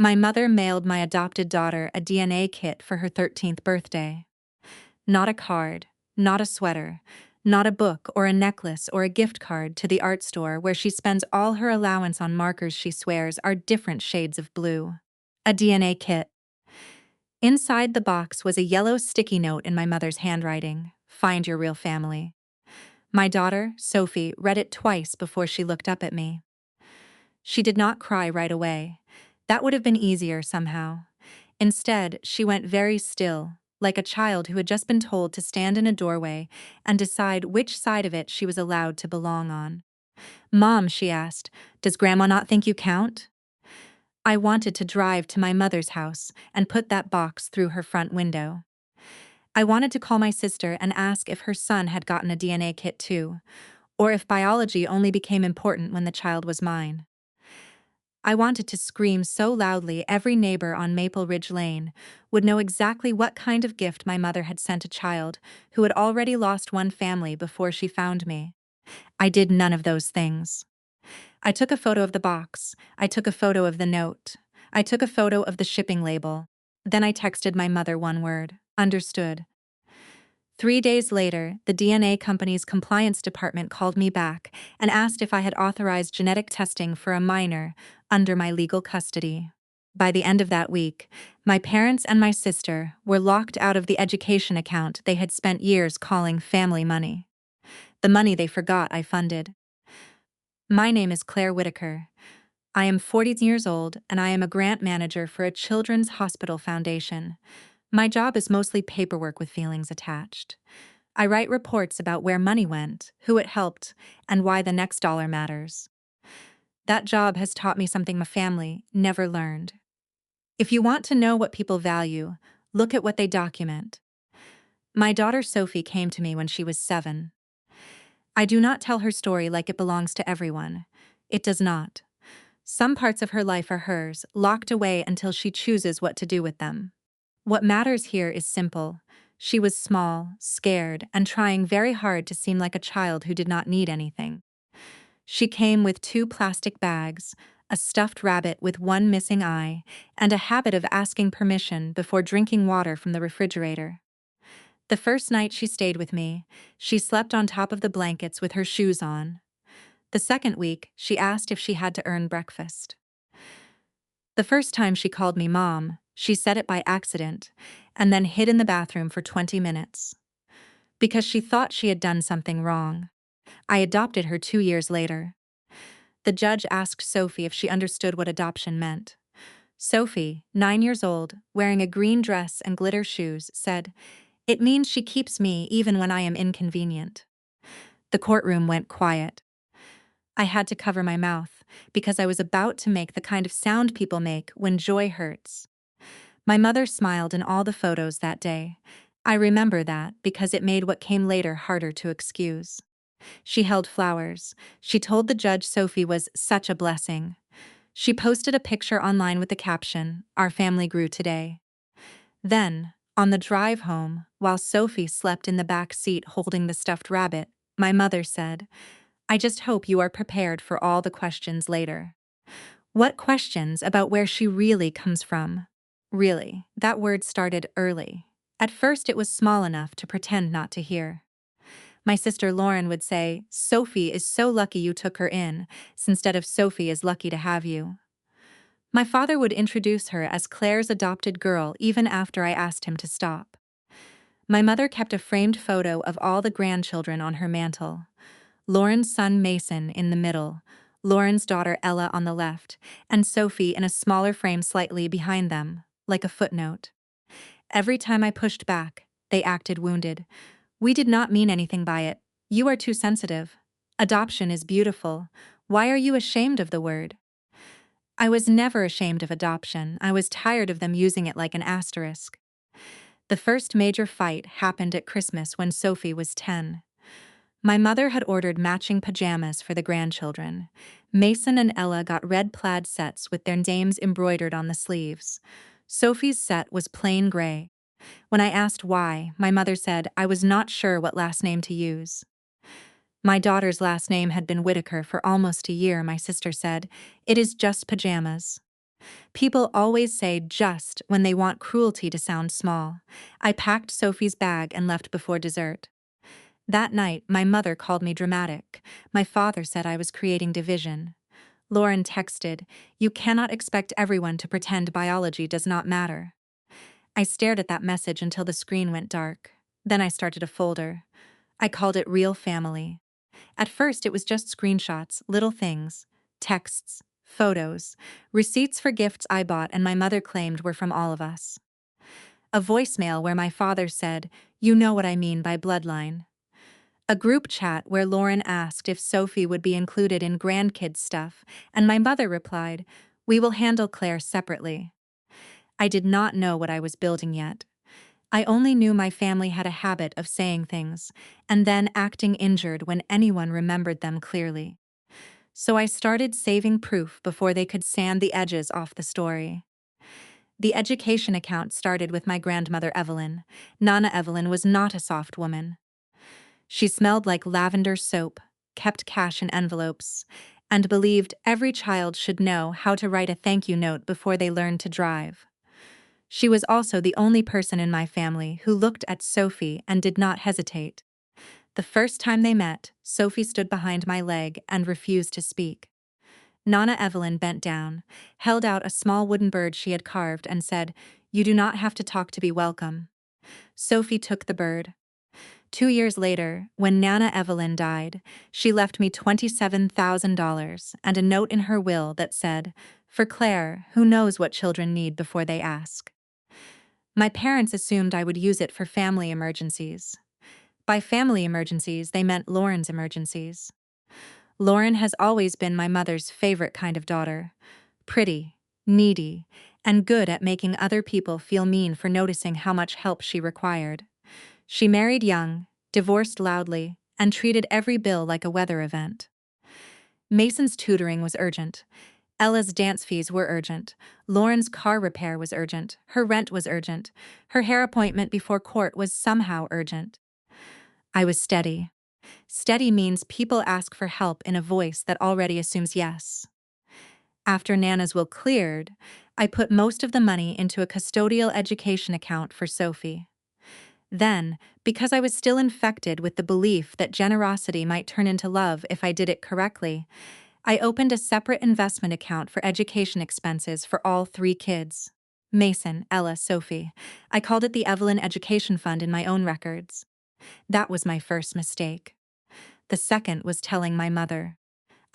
My mother mailed my adopted daughter a DNA kit for her 13th birthday. Not a card, not a sweater, not a book or a necklace or a gift card to the art store where she spends all her allowance on markers she swears are different shades of blue. A DNA kit. Inside the box was a yellow sticky note in my mother's handwriting: "Find your real family." My daughter, Sophie, read it twice before she looked up at me. She did not cry right away. That would have been easier somehow. Instead, she went very still, like a child who had just been told to stand in a doorway and decide which side of it she was allowed to belong on. "Mom," she asked, "does Grandma not think you count?" I wanted to drive to my mother's house and put that box through her front window. I wanted to call my sister and ask if her son had gotten a DNA kit too, or if biology only became important when the child was mine. I wanted to scream so loudly every neighbor on Maple Ridge Lane would know exactly what kind of gift my mother had sent a child who had already lost one family before she found me. I did none of those things. I took a photo of the box. I took a photo of the note. I took a photo of the shipping label. Then I texted my mother one word: "Understood." 3 days later, the DNA company's compliance department called me back and asked if I had authorized genetic testing for a minor under my legal custody. By the end of that week, my parents and my sister were locked out of the education account they had spent years calling family money. The money they forgot I funded. My name is Claire Whitaker. I am 40 years old and I am a grant manager for a children's hospital foundation. My job is mostly paperwork with feelings attached. I write reports about where money went, who it helped, and why the next dollar matters. That job has taught me something my family never learned. If you want to know what people value, look at what they document. My daughter Sophie came to me when she was 7. I do not tell her story like it belongs to everyone. It does not. Some parts of her life are hers, locked away until she chooses what to do with them. What matters here is simple. She was small, scared, and trying very hard to seem like a child who did not need anything. She came with 2 plastic bags, a stuffed rabbit with one missing eye, and a habit of asking permission before drinking water from the refrigerator. The first night she stayed with me, she slept on top of the blankets with her shoes on. The second week, she asked if she had to earn breakfast. The first time she called me Mom, she said it by accident, and then hid in the bathroom for 20 minutes. Because she thought she had done something wrong. I adopted her 2 years later. The judge asked Sophie if she understood what adoption meant. Sophie, 9 years old, wearing a green dress and glitter shoes, said, "It means she keeps me even when I am inconvenient." The courtroom went quiet. I had to cover my mouth, because I was about to make the kind of sound people make when joy hurts. My mother smiled in all the photos that day. I remember that because it made what came later harder to excuse. She held flowers. She told the judge Sophie was such a blessing. She posted a picture online with the caption, "Our family grew today." Then, on the drive home, while Sophie slept in the back seat holding the stuffed rabbit, my mother said, "I just hope you are prepared for all the questions later." What questions about where she really comes from? Really, that word started early. At first it was small enough to pretend not to hear. My sister Lauren would say, "Sophie is so lucky you took her in," instead of "Sophie is lucky to have you." My father would introduce her as Claire's adopted girl even after I asked him to stop. My mother kept a framed photo of all the grandchildren on her mantle. Lauren's son Mason in the middle, Lauren's daughter Ella on the left, and Sophie in a smaller frame slightly behind them, like a footnote. Every time I pushed back, they acted wounded. "We did not mean anything by it. You are too sensitive. Adoption is beautiful. Why are you ashamed of the word?" I was never ashamed of adoption. I was tired of them using it like an asterisk. The first major fight happened at Christmas when Sophie was 10. My mother had ordered matching pajamas for the grandchildren. Mason and Ella got red plaid sets with their names embroidered on the sleeves. Sophie's set was plain gray. When I asked why, my mother said I was not sure what last name to use. My daughter's last name had been Whitaker for almost a year, my sister said. "It is just pajamas." People always say just when they want cruelty to sound small. I packed Sophie's bag and left before dessert. That night, my mother called me dramatic. My father said I was creating division. Lauren texted, "You cannot expect everyone to pretend biology does not matter." I stared at that message until the screen went dark. Then I started a folder. I called it Real Family. At first, it was just screenshots, little things, texts, photos, receipts for gifts I bought and my mother claimed were from all of us. A voicemail where my father said, "You know what I mean by bloodline." A group chat where Lauren asked if Sophie would be included in grandkids stuff, and my mother replied, "We will handle Claire separately." I did not know what I was building yet. I only knew my family had a habit of saying things, and then acting injured when anyone remembered them clearly. So I started saving proof before they could sand the edges off the story. The education account started with my grandmother Evelyn. Nana Evelyn was not a soft woman. She smelled like lavender soap, kept cash in envelopes, and believed every child should know how to write a thank you note before they learned to drive. She was also the only person in my family who looked at Sophie and did not hesitate. The first time they met, Sophie stood behind my leg and refused to speak. Nana Evelyn bent down, held out a small wooden bird she had carved, and said, "You do not have to talk to be welcome." Sophie took the bird. 2 years later, when Nana Evelyn died, she left me $27,000 and a note in her will that said, "For Claire, who knows what children need before they ask." My parents assumed I would use it for family emergencies. By family emergencies, they meant Lauren's emergencies. Lauren has always been my mother's favorite kind of daughter. Pretty, needy, and good at making other people feel mean for noticing how much help she required. She married young, divorced loudly, and treated every bill like a weather event. Mason's tutoring was urgent. Ella's dance fees were urgent. Lauren's car repair was urgent. Her rent was urgent. Her hair appointment before court was somehow urgent. I was steady. Steady means people ask for help in a voice that already assumes yes. After Nana's will cleared, I put most of the money into a custodial education account for Sophie. Then, because I was still infected with the belief that generosity might turn into love if I did it correctly, I opened a separate investment account for education expenses for all 3 kids. Mason, Ella, Sophie. I called it the Evelyn Education Fund in my own records. That was my first mistake. The second was telling my mother.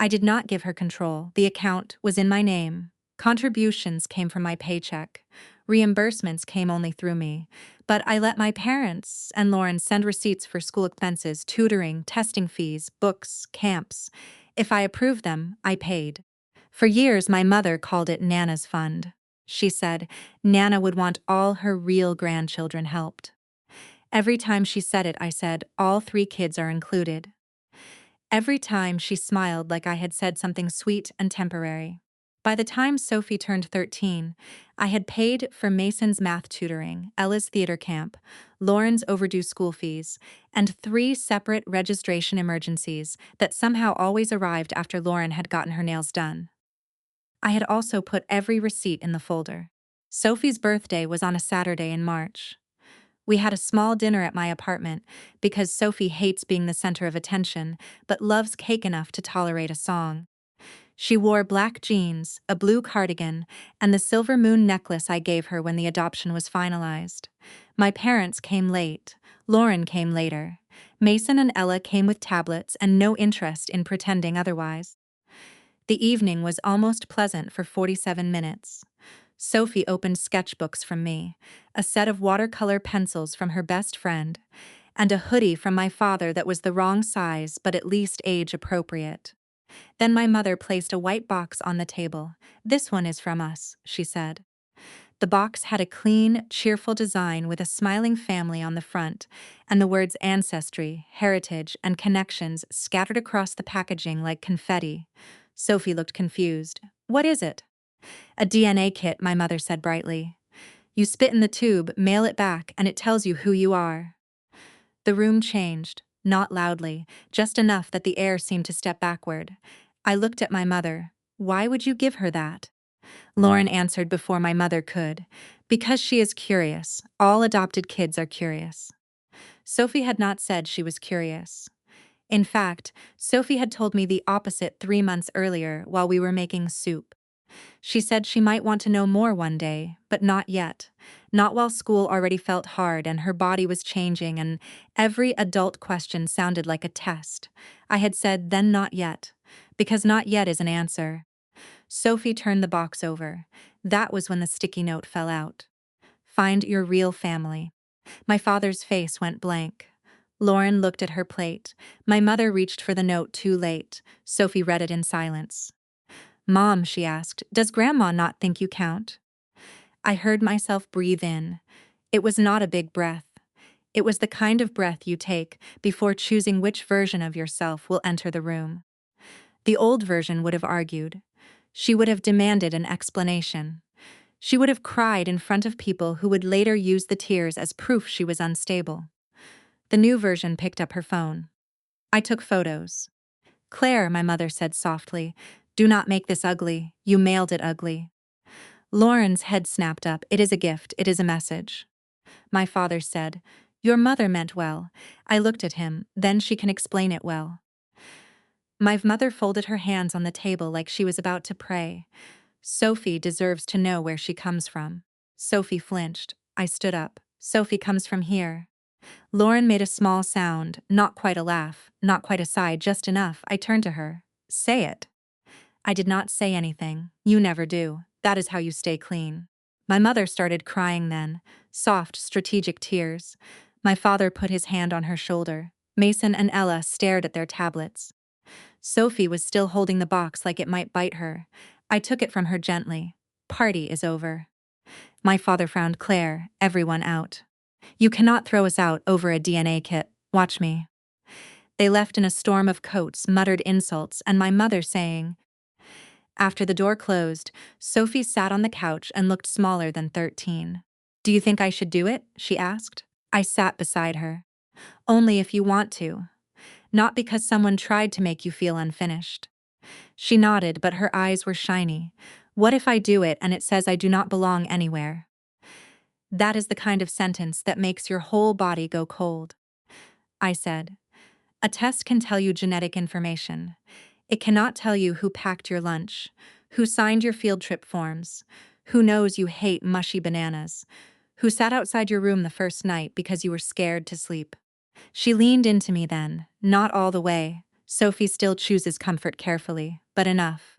I did not give her control. The account was in my name. Contributions came from my paycheck. Reimbursements came only through me. But I let my parents and Lauren send receipts for school expenses, tutoring, testing fees, books, camps. If I approved them, I paid. For years, my mother called it Nana's Fund. She said Nana would want all her real grandchildren helped. Every time she said it, I said, all 3 kids are included. Every time she smiled like I had said something sweet and temporary. By the time Sophie turned 13, I had paid for Mason's math tutoring, Ella's theater camp, Lauren's overdue school fees, and 3 separate registration emergencies that somehow always arrived after Lauren had gotten her nails done. I had also put every receipt in the folder. Sophie's birthday was on a Saturday in March. We had a small dinner at my apartment because Sophie hates being the center of attention, but loves cake enough to tolerate a song. She wore black jeans, a blue cardigan, and the silver moon necklace I gave her when the adoption was finalized. My parents came late. Lauren came later. Mason and Ella came with tablets and no interest in pretending otherwise. The evening was almost pleasant for 47 minutes. Sophie opened sketchbooks from me, a set of watercolor pencils from her best friend, and a hoodie from my father that was the wrong size but at least age-appropriate. Then my mother placed a white box on the table. "This one is from us," she said. The box had a clean, cheerful design with a smiling family on the front, and the words ancestry, heritage, and connections scattered across the packaging like confetti. Sophie looked confused. "What is it?" "A DNA kit," my mother said brightly. "You spit in the tube, mail it back, and it tells you who you are." The room changed, not loudly, just enough that the air seemed to step backward. I looked at my mother. "Why would you give her that?" Lauren answered before my mother could. Because she is curious. All adopted kids are curious. Sophie had not said she was curious. In fact, Sophie had told me the opposite 3 months earlier while we were making soup. She said she might want to know more one day, but not yet. Not while school already felt hard and her body was changing and every adult question sounded like a test. I had said, then not yet. Because not yet is an answer. Sophie turned the box over. That was when the sticky note fell out. Find your real family. My father's face went blank. Lauren looked at her plate. My mother reached for the note too late. Sophie read it in silence. Mom, she asked, does Grandma not think you count? I heard myself breathe in. It was not a big breath. It was the kind of breath you take before choosing which version of yourself will enter the room. The old version would have argued. She would have demanded an explanation. She would have cried in front of people who would later use the tears as proof she was unstable. The new version picked up her phone. I took photos. Claire, my mother said softly, do not make this ugly. You mailed it ugly. Lauren's head snapped up. It is a gift. It is a message. My father said, your mother meant well. I looked at him. Then she can explain it well. My mother folded her hands on the table like she was about to pray. Sophie deserves to know where she comes from. Sophie flinched. I stood up. Sophie comes from here. Lauren made a small sound, not quite a laugh, not quite a sigh, just enough. I turned to her. Say it. I did not say anything. You never do. That is how you stay clean. My mother started crying then, soft, strategic tears. My father put his hand on her shoulder. Mason and Ella stared at their tablets. Sophie was still holding the box like it might bite her. I took it from her gently. Party is over. My father frowned. Claire, everyone out. You cannot throw us out over a DNA kit. Watch me. They left in a storm of coats, muttered insults, and my mother saying. After the door closed, Sophie sat on the couch and looked smaller than 13. Do you think I should do it? She asked. I sat beside her. Only if you want to. Not because someone tried to make you feel unfinished. She nodded, but her eyes were shiny. What if I do it and it says I do not belong anywhere? That is the kind of sentence that makes your whole body go cold. I said, a test can tell you genetic information. It cannot tell you who packed your lunch, who signed your field trip forms, who knows you hate mushy bananas, who sat outside your room the first night because you were scared to sleep. She leaned into me then, not all the way. Sophie still chooses comfort carefully, but enough.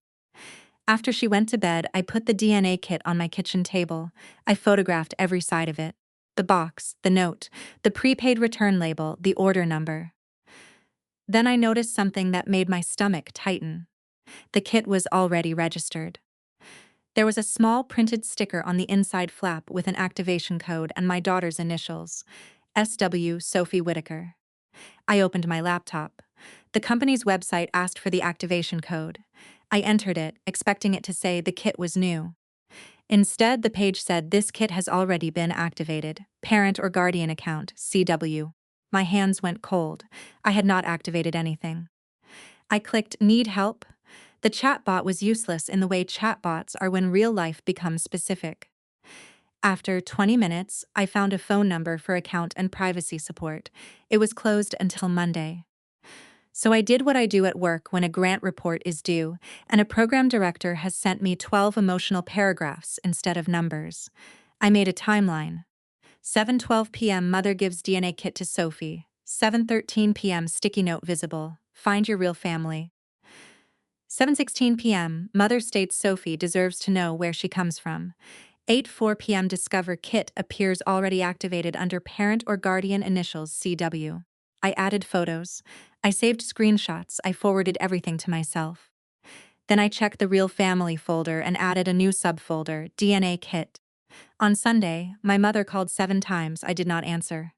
After she went to bed, I put the DNA kit on my kitchen table. I photographed every side of it. The box, the note, the prepaid return label, the order number. Then I noticed something that made my stomach tighten. The kit was already registered. There was a small printed sticker on the inside flap with an activation code and my daughter's initials, SW Sophie Whitaker. I opened my laptop. The company's website asked for the activation code. I entered it, expecting it to say the kit was new. Instead, the page said this kit has already been activated. Parent or guardian account, CW. My hands went cold. I had not activated anything. I clicked Need help? The chatbot was useless in the way chatbots are when real life becomes specific. After 20 minutes, I found a phone number for account and privacy support. It was closed until Monday. So I did what I do at work when a grant report is due, and a program director has sent me 12 emotional paragraphs instead of numbers. I made a timeline. 7:12 p.m. Mother gives DNA kit to Sophie. 7:13 p.m. Sticky note visible. Find your real family. 7:16 p.m. Mother states Sophie deserves to know where she comes from. 8:04 p.m. Discover kit appears already activated under parent or guardian initials CW. I added photos. I saved screenshots. I forwarded everything to myself. Then I checked the real family folder and added a new subfolder, DNA kit. On Sunday, my mother called 7 times. I did not answer.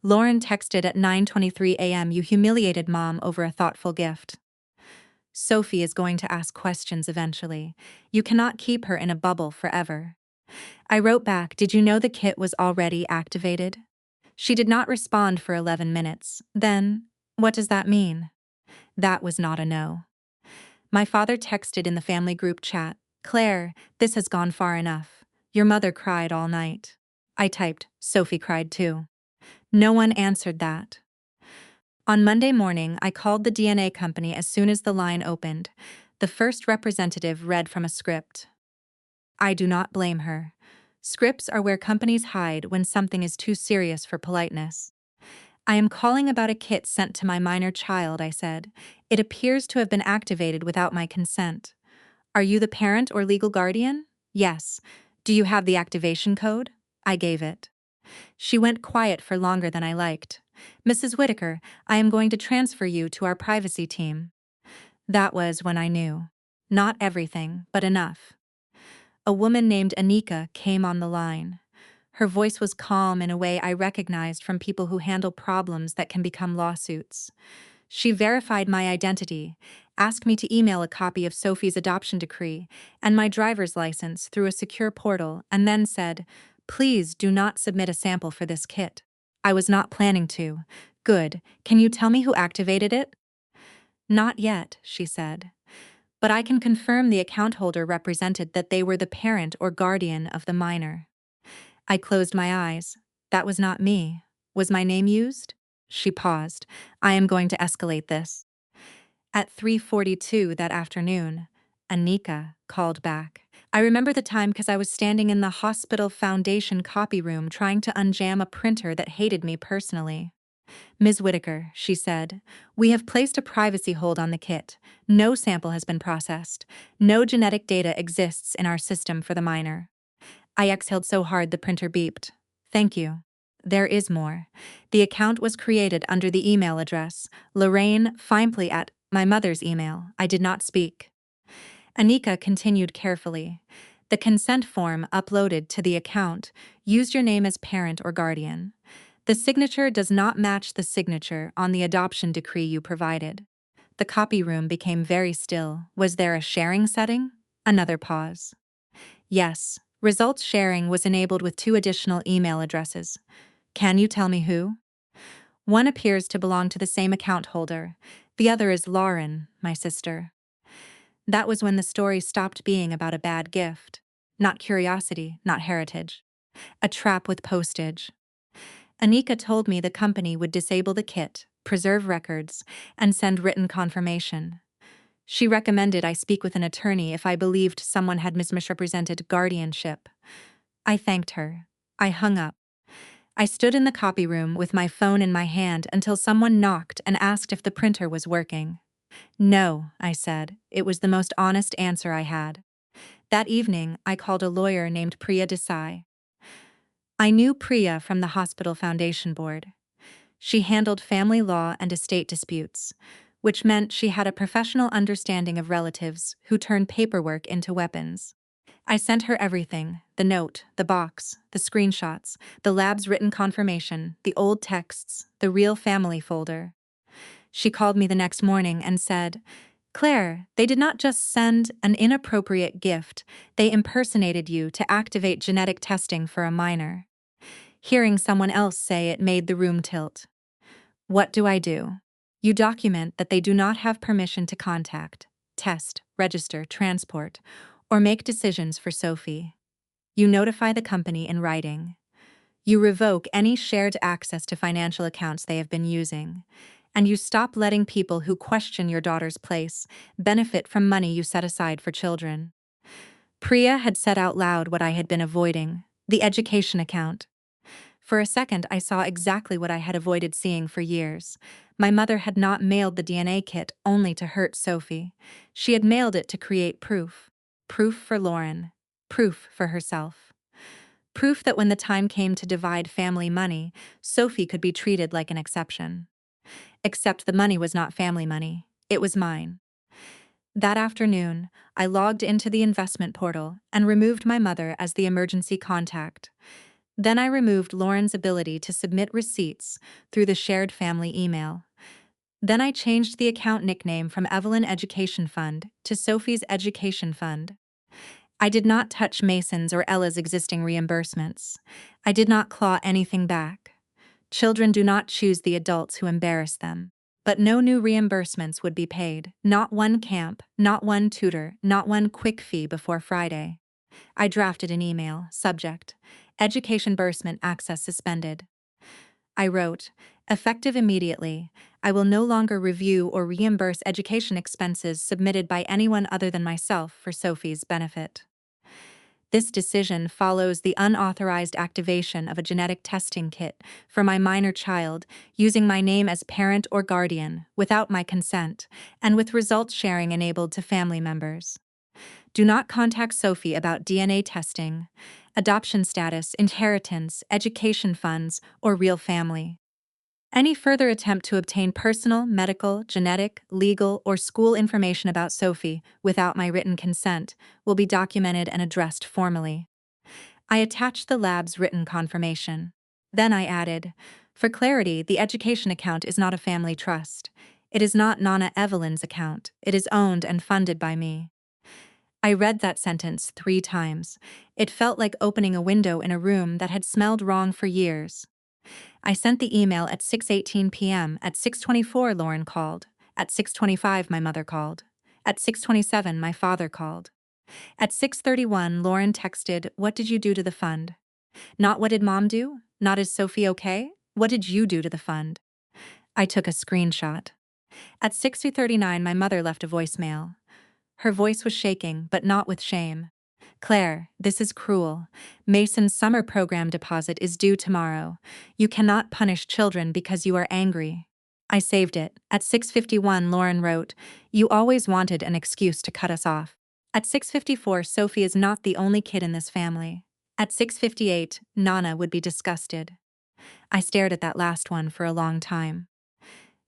Lauren texted at 9:23 a.m. You humiliated Mom over a thoughtful gift. Sophie is going to ask questions eventually. You cannot keep her in a bubble forever. I wrote back, did you know the kit was already activated? She did not respond for 11 minutes. Then, what does that mean? That was not a no. My father texted in the family group chat, Claire, this has gone far enough. Your mother cried all night. I typed, Sophie cried too. No one answered that. On Monday morning, I called the DNA company as soon as the line opened. The first representative read from a script. I do not blame her. Scripts are where companies hide when something is too serious for politeness. I am calling about a kit sent to my minor child, I said. It appears to have been activated without my consent. Are you the parent or legal guardian? Yes. Do you have the activation code? I gave it. She went quiet for longer than I liked. Mrs. Whitaker, I am going to transfer you to our privacy team. That was when I knew. Not everything, but enough. A woman named Anika came on the line. Her voice was calm in a way I recognized from people who handle problems that can become lawsuits. She verified my identity, asked me to email a copy of Sophie's adoption decree and my driver's license through a secure portal, and then said, "Please do not submit a sample for this kit." I was not planning to. Good. Can you tell me who activated it? Not yet, she said. But I can confirm the account holder represented that they were the parent or guardian of the minor. I closed my eyes. That was not me. Was my name used? She paused. I am going to escalate this. At 3:42 that afternoon, Anika called back. I remember the time because I was standing in the hospital foundation copy room trying to unjam a printer that hated me personally. Ms. Whitaker, she said, we have placed a privacy hold on the kit. No sample has been processed. No genetic data exists in our system for the minor. I exhaled so hard the printer beeped. Thank you. There is more. The account was created under the email address, Lorraine Fimpley at my mother's email. I did not speak. Anika continued carefully. The consent form uploaded to the account used your name as parent or guardian. The signature does not match the signature on the adoption decree you provided. The copy room became very still. Was there a sharing setting? Another pause. Yes, results sharing was enabled with 2 additional email addresses. Can you tell me who? One appears to belong to the same account holder. The other is Lauren, my sister. That was when the story stopped being about a bad gift. Not curiosity, not heritage. A trap with postage. Anika told me the company would disable the kit, preserve records, and send written confirmation. She recommended I speak with an attorney if I believed someone had misrepresented guardianship. I thanked her. I hung up. I stood in the copy room with my phone in my hand until someone knocked and asked if the printer was working. No, I said. It was the most honest answer I had. That evening, I called a lawyer named Priya Desai. I knew Priya from the Hospital Foundation Board. She handled family law and estate disputes, which meant she had a professional understanding of relatives who turn paperwork into weapons. I sent her everything: the note, the box, the screenshots, the lab's written confirmation, the old texts, the real family folder. She called me the next morning and said, Claire, they did not just send an inappropriate gift, they impersonated you to activate genetic testing for a minor. Hearing someone else say it made the room tilt. What do? You document that they do not have permission to contact, test, register, transport, or make decisions for Sophie. You notify the company in writing. You revoke any shared access to financial accounts they have been using. And you stop letting people who question your daughter's place benefit from money you set aside for children. Priya had said out loud what I had been avoiding: the education account. For a second, I saw exactly what I had avoided seeing for years. My mother had not mailed the DNA kit only to hurt Sophie. She had mailed it to create proof. Proof for Lauren. Proof for herself. Proof that when the time came to divide family money, Sophie could be treated like an exception. Except the money was not family money. It was mine. That afternoon, I logged into the investment portal and removed my mother as the emergency contact. Then I removed Lauren's ability to submit receipts through the shared family email. Then I changed the account nickname from Evelyn Education Fund to Sophie's Education Fund. I did not touch Mason's or Ella's existing reimbursements. I did not claw anything back. Children do not choose the adults who embarrass them, but no new reimbursements would be paid. Not one camp, not one tutor, not one quick fee before Friday. I drafted an email, subject, Education Bursement Access Suspended. I wrote, effective immediately, I will no longer review or reimburse education expenses submitted by anyone other than myself for Sophie's benefit. This decision follows the unauthorized activation of a genetic testing kit for my minor child using my name as parent or guardian without my consent and with results sharing enabled to family members. Do not contact Sophie about DNA testing, adoption status, inheritance, education funds, or real family. Any further attempt to obtain personal, medical, genetic, legal, or school information about Sophie without my written consent will be documented and addressed formally. I attached the lab's written confirmation. Then I added, for clarity, the education account is not a family trust. It is not Nana Evelyn's account. It is owned and funded by me. I read that sentence 3 times. It felt like opening a window in a room that had smelled wrong for years. I sent the email at 6:18 p.m. At 6:24, Lauren called. At 6:25, my mother called. At 6:27, my father called. At 6:31, Lauren texted, what did you do to the fund? Not what did mom do? Not is Sophie okay? What did you do to the fund? I took a screenshot. At 6:39, my mother left a voicemail. Her voice was shaking, but not with shame. Claire, this is cruel. Mason's summer program deposit is due tomorrow. You cannot punish children because you are angry. I saved it. At 6:51, Lauren wrote, you always wanted an excuse to cut us off. At 6:54, Sophie is not the only kid in this family. At 6:58, Nana would be disgusted. I stared at that last one for a long time.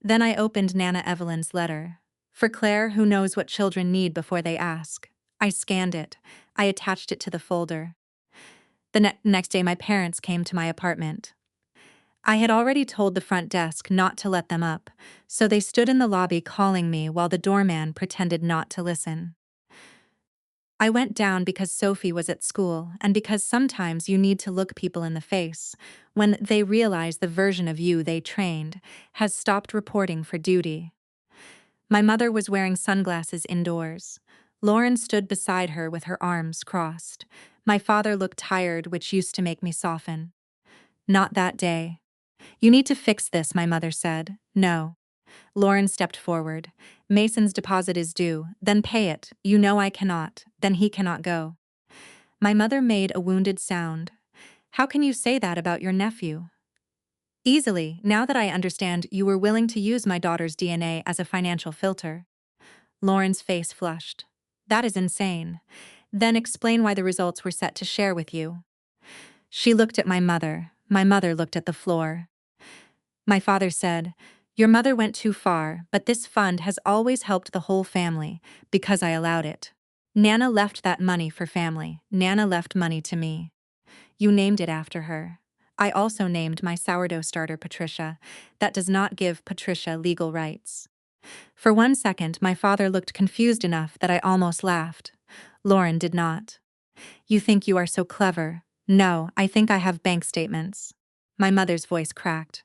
Then I opened Nana Evelyn's letter. For Claire, who knows what children need before they ask. I scanned it. I attached it to the folder. The next day, my parents came to my apartment. I had already told the front desk not to let them up, so they stood in the lobby calling me while the doorman pretended not to listen. I went down because Sophie was at school and because sometimes you need to look people in the face when they realize the version of you they trained has stopped reporting for duty. My mother was wearing sunglasses indoors. Lauren stood beside her with her arms crossed. My father looked tired, which used to make me soften. Not that day. You need to fix this, my mother said. No. Lauren stepped forward. Mason's deposit is due, then pay it. You know I cannot, then he cannot go. My mother made a wounded sound. How can you say that about your nephew? Easily, now that I understand you were willing to use my daughter's DNA as a financial filter. Lauren's face flushed. That is insane. Then explain why the results were set to share with you. She looked at my mother. My mother looked at the floor. My father said, your mother went too far, but this fund has always helped the whole family, because I allowed it. Nana left that money for family. Nana left money to me. You named it after her. I also named my sourdough starter Patricia. That does not give Patricia legal rights. For 1 second, my father looked confused enough that I almost laughed. Lauren did not. You think you are so clever. No, I think I have bank statements. My mother's voice cracked.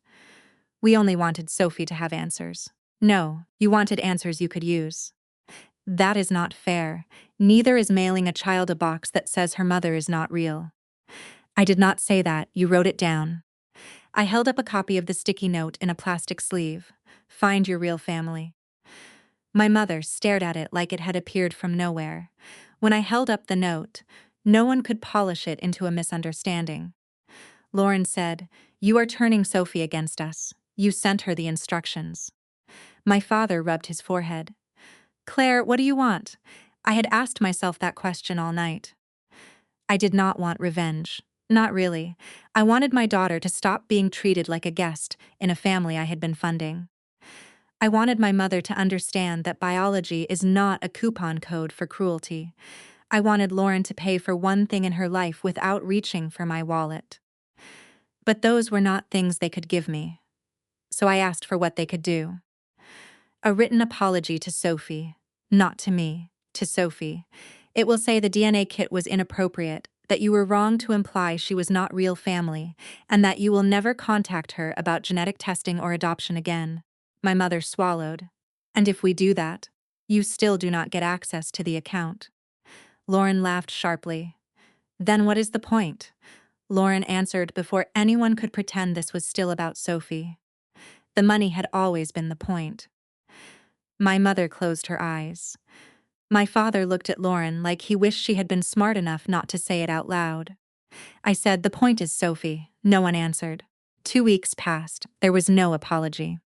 We only wanted Sophie to have answers. No, you wanted answers you could use. That is not fair. Neither is mailing a child a box that says her mother is not real. I did not say that, you wrote it down. I held up a copy of the sticky note in a plastic sleeve. Find your real family. My mother stared at it like it had appeared from nowhere. When I held up the note, no one could polish it into a misunderstanding. Lauren said, you are turning Sophie against us. You sent her the instructions. My father rubbed his forehead. Claire, what do you want? I had asked myself that question all night. I did not want revenge. Not really. I wanted my daughter to stop being treated like a guest in a family I had been funding. I wanted my mother to understand that biology is not a coupon code for cruelty. I wanted Lauren to pay for one thing in her life without reaching for my wallet. But those were not things they could give me. So I asked for what they could do. A written apology to Sophie. Not to me, to Sophie. It will say the DNA kit was inappropriate, that you were wrong to imply she was not real family, and that you will never contact her about genetic testing or adoption again. My mother swallowed. And if we do that, you still do not get access to the account. Lauren laughed sharply. Then what is the point? Lauren answered before anyone could pretend this was still about Sophie. The money had always been the point. My mother closed her eyes. My father looked at Lauren like he wished she had been smart enough not to say it out loud. I said, "The point is Sophie." No one answered. 2 weeks passed. There was no apology.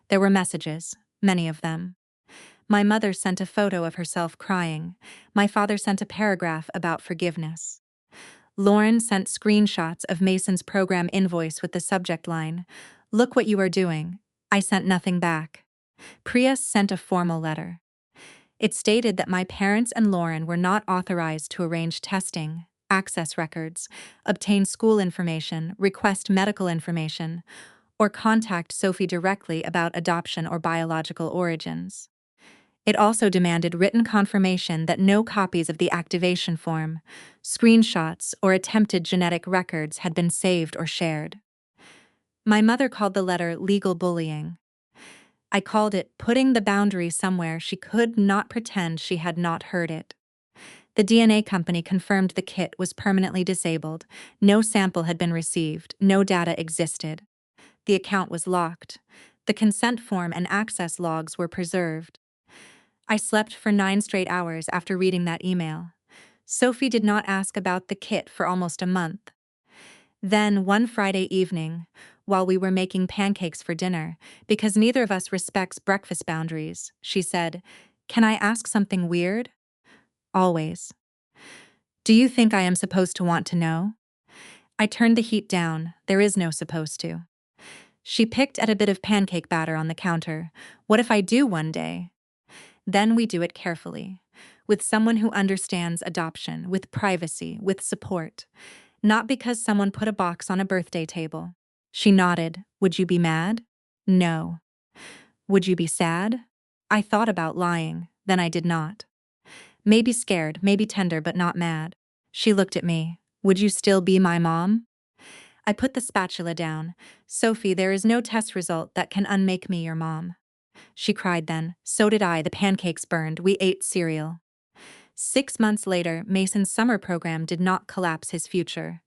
There were messages, many of them. My mother sent a photo of herself crying. My father sent a paragraph about forgiveness. Lauren sent screenshots of Mason's program invoice with the subject line, "Look what you are doing." I sent nothing back. Priya sent a formal letter. It stated that my parents and Lauren were not authorized to arrange testing, access records, obtain school information, request medical information, or contact Sophie directly about adoption or biological origins. It also demanded written confirmation that no copies of the activation form, screenshots, or attempted genetic records had been saved or shared. My mother called the letter legal bullying. I called it putting the boundary somewhere she could not pretend she had not heard it. The DNA company confirmed the kit was permanently disabled, no sample had been received, no data existed. The account was locked. The consent form and access logs were preserved. I slept for 9 straight hours after reading that email. Sophie did not ask about the kit for almost a month. Then, one Friday evening, while we were making pancakes for dinner, because neither of us respects breakfast boundaries, she said, "Can I ask something weird?" "Always." "Do you think I am supposed to want to know?" I turned the heat down. There is no supposed to. She picked at a bit of pancake batter on the counter. "What if I do one day?" "Then we do it carefully, with someone who understands adoption, with privacy, with support. Not because someone put a box on a birthday table." She nodded. "Would you be mad?" "No." "Would you be sad?" I thought about lying, then I did not. "Maybe scared, maybe tender, but not mad." She looked at me. "Would you still be my mom?" I put the spatula down. "Sophie, there is no test result that can unmake me your mom." She cried then. So did I. The pancakes burned. We ate cereal. 6 months later, Mason's summer program did not collapse his future.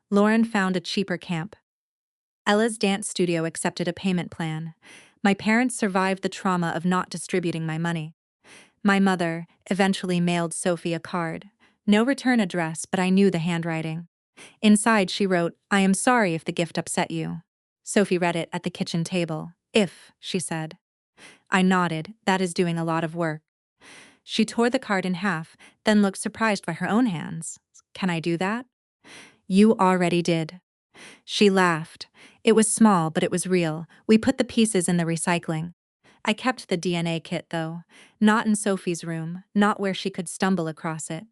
Lauren found a cheaper camp. Ella's dance studio accepted a payment plan. My parents survived the trauma of not distributing my money. My mother eventually mailed Sophie a card. No return address, but I knew the handwriting. Inside she wrote, "I am sorry if the gift upset you." Sophie read it at the kitchen table. "If," she said. I nodded. "That is doing a lot of work." She tore the card in half, then looked surprised by her own hands. "Can I do that?" "You already did." She laughed. It was small, but it was real. We put the pieces in the recycling. I kept the DNA kit, though. Not in Sophie's room, not where she could stumble across it.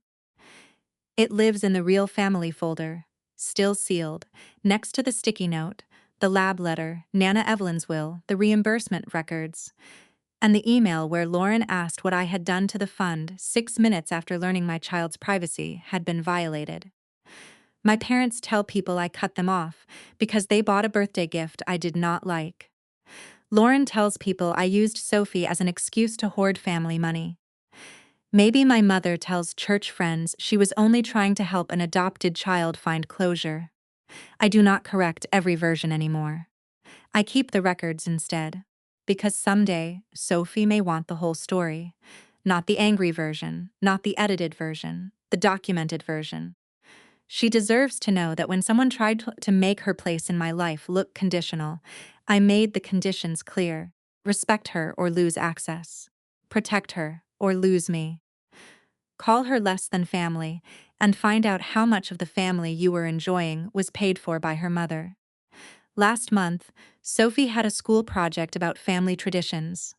It lives in the Real Family folder, still sealed, next to the sticky note, the lab letter, Nana Evelyn's will, the reimbursement records, and the email where Lauren asked what I had done to the fund 6 minutes after learning my child's privacy had been violated. My parents tell people I cut them off because they bought a birthday gift I did not like. Lauren tells people I used Sophie as an excuse to hoard family money. Maybe my mother tells church friends she was only trying to help an adopted child find closure. I do not correct every version anymore. I keep the records instead. Because someday, Sophie may want the whole story. Not the angry version, not the edited version, the documented version. She deserves to know that when someone tried to make her place in my life look conditional, I made the conditions clear. Respect her or lose access. Protect her or lose me. Call her less than family, and find out how much of the family you were enjoying was paid for by her mother. Last month, Sophie had a school project about family traditions.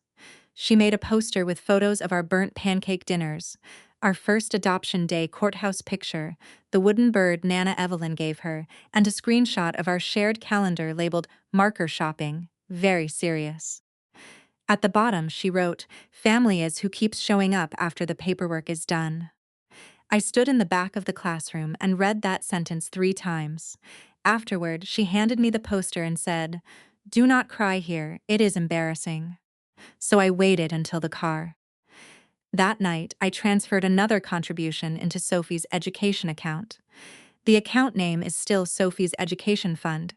She made a poster with photos of our burnt pancake dinners, our first adoption day courthouse picture, the wooden bird Nana Evelyn gave her, and a screenshot of our shared calendar labeled marker shopping, very serious. At the bottom, she wrote, "Family is who keeps showing up after the paperwork is done." I stood in the back of the classroom and read that sentence 3 times. Afterward, she handed me the poster and said, Do not cry here, it is embarrassing. So I waited until the car. That night, I transferred another contribution into Sophie's education account. The account name is still Sophie's Education Fund.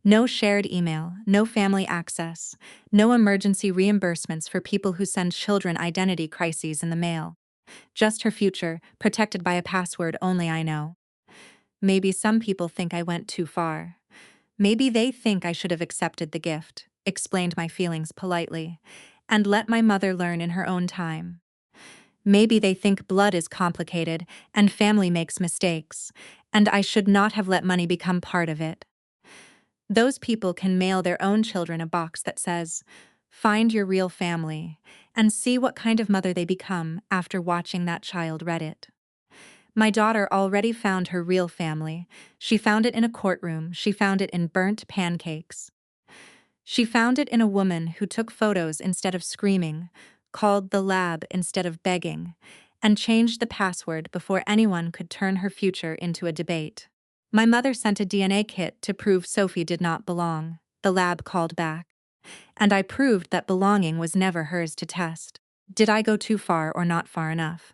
No shared email, no family access, no emergency reimbursements for people who send children identity crises in the mail. Just her future, protected by a password only I know. Maybe some people think I went too far. Maybe they think I should have accepted the gift, explained my feelings politely, and let my mother learn in her own time. Maybe they think blood is complicated and family makes mistakes, and I should not have let money become part of it. Those people can mail their own children a box that says, "Find your real family," and see what kind of mother they become after watching that child read it. My daughter already found her real family. She found it in a courtroom. She found it in burnt pancakes. She found it in a woman who took photos instead of screaming, called the lab instead of begging, and changed the password before anyone could turn her future into a debate. My mother sent a DNA kit to prove Sophie did not belong. The lab called back. And I proved that belonging was never hers to test. Did I go too far or not far enough?